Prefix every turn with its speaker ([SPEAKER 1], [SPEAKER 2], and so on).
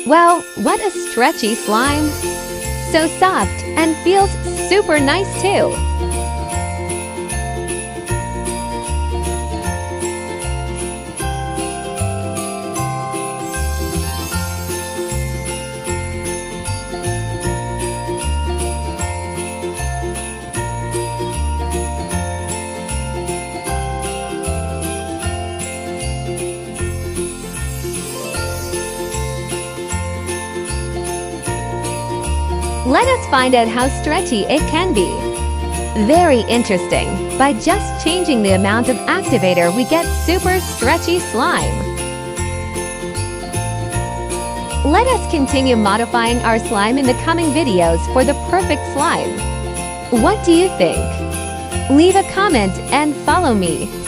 [SPEAKER 1] Wow, what a stretchy slime! So soft and feels super nice too. Let us find out how stretchy it can be. Very interesting. By just changing the amount of activator, we get super stretchy slime. Let us continue modifying our slime in the coming videos for the perfect slime. What do you think? Leave a comment and follow me.